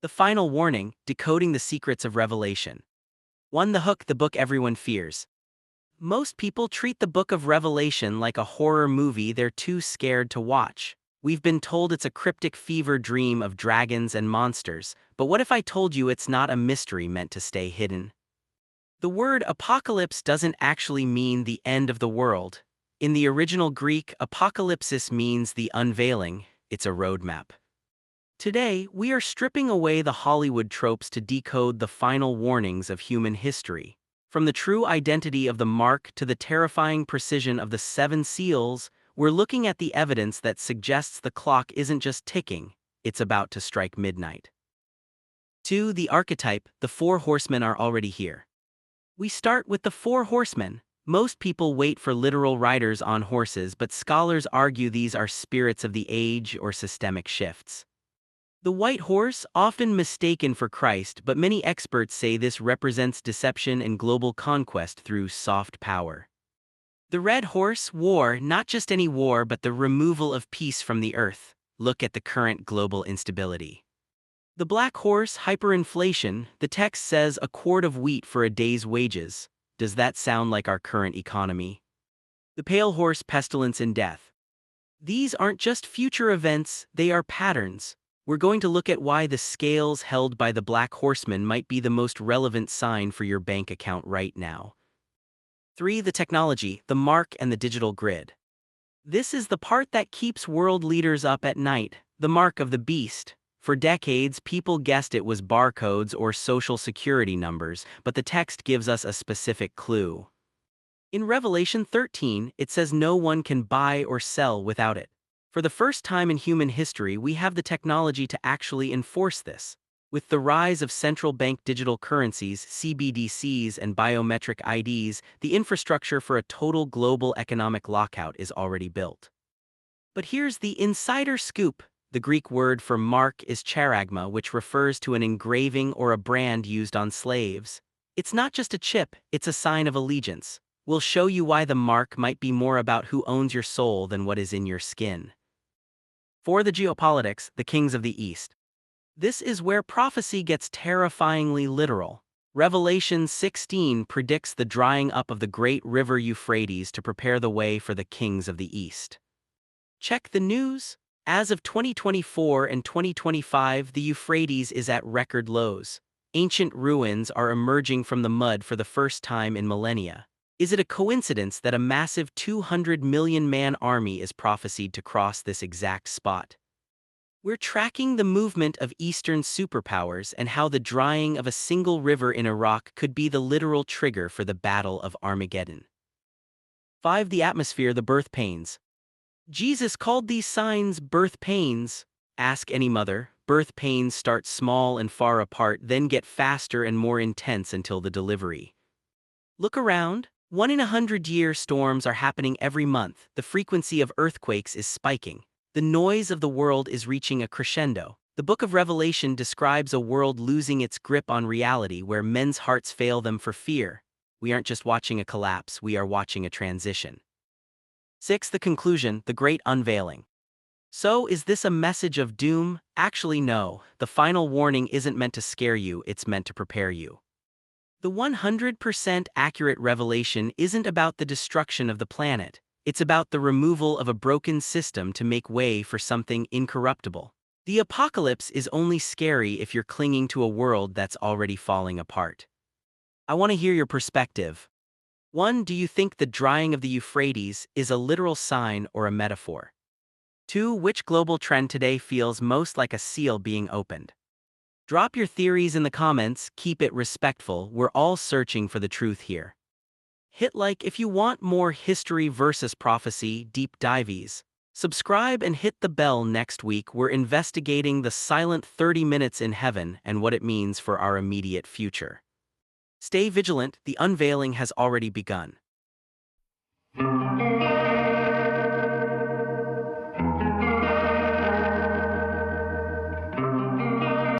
The final warning, decoding the secrets of Revelation. 1. The hook, the book everyone fears. Most people treat the book of Revelation like a horror movie they're too scared to watch. We've been told it's a cryptic fever dream of dragons and monsters, but what if I told you it's not a mystery meant to stay hidden? The word apocalypse doesn't actually mean the end of the world. In the original Greek, apocalypsis means the unveiling. It's a roadmap. Today, we are stripping away the Hollywood tropes to decode the final warnings of human history. From the true identity of the mark to the terrifying precision of the 7 seals, we're looking at the evidence that suggests the clock isn't just ticking, it's about to strike midnight. 2. The archetype, the 4 horsemen are already here. We start with the 4 horsemen. Most people wait for literal riders on horses, but scholars argue these are spirits of the age or systemic shifts. The white horse, often mistaken for Christ, but many experts say this represents deception and global conquest through soft power. The red horse, war, not just any war, but the removal of peace from the earth. Look at the current global instability. The black horse, hyperinflation, the text says a quart of wheat for a day's wages. Does that sound like our current economy? The pale horse, pestilence and death. These aren't just future events, they are patterns. We're going to look at why the scales held by the black horseman might be the most relevant sign for your bank account right now. 3. The technology, the mark and the digital grid. This is the part that keeps world leaders up at night, the mark of the beast. For decades, people guessed it was barcodes or social security numbers, but the text gives us a specific clue. In Revelation 13, it says no one can buy or sell without it. For the first time in human history, we have the technology to actually enforce this. With the rise of central bank digital currencies, CBDCs, and biometric IDs, the infrastructure for a total global economic lockout is already built. But here's the insider scoop. The Greek word for mark is charagma, which refers to an engraving or a brand used on slaves. It's not just a chip, it's a sign of allegiance. We'll show you why the mark might be more about who owns your soul than what is in your skin. 4. The geopolitics, the kings of the East. This is where prophecy gets terrifyingly literal. Revelation 16 predicts the drying up of the great river Euphrates to prepare the way for the kings of the East. Check the news. As of 2024 and 2025, the Euphrates is at record lows. Ancient ruins are emerging from the mud for the first time in millennia. Is it a coincidence that a massive 200 million man army is prophesied to cross this exact spot? We're tracking the movement of Eastern superpowers and how the drying of a single river in Iraq could be the literal trigger for the Battle of Armageddon. 5. The atmosphere, the birth pains. Jesus called these signs birth pains. Ask any mother. Birth pains start small and far apart, then get faster and more intense until the delivery. Look around. 1 in 100-year storms are happening every month. The frequency of earthquakes is spiking. The noise of the world is reaching a crescendo. The book of Revelation describes a world losing its grip on reality where men's hearts fail them for fear. We aren't just watching a collapse, we are watching a transition. 6. The conclusion, the great unveiling. So, is this a message of doom? Actually, no. The final warning isn't meant to scare you, it's meant to prepare you. The 100% accurate revelation isn't about the destruction of the planet. It's about the removal of a broken system to make way for something incorruptible. The apocalypse is only scary if you're clinging to a world that's already falling apart. I want to hear your perspective. 1. Do you think the drying of the Euphrates is a literal sign or a metaphor? 2. Which global trend today feels most like a seal being opened? Drop your theories in the comments, keep it respectful, we're all searching for the truth here. Hit like if you want more history versus prophecy deep dives. Subscribe and hit the bell. Next week we're investigating the silent 30 minutes in heaven and what it means for our immediate future. Stay vigilant, the unveiling has already begun.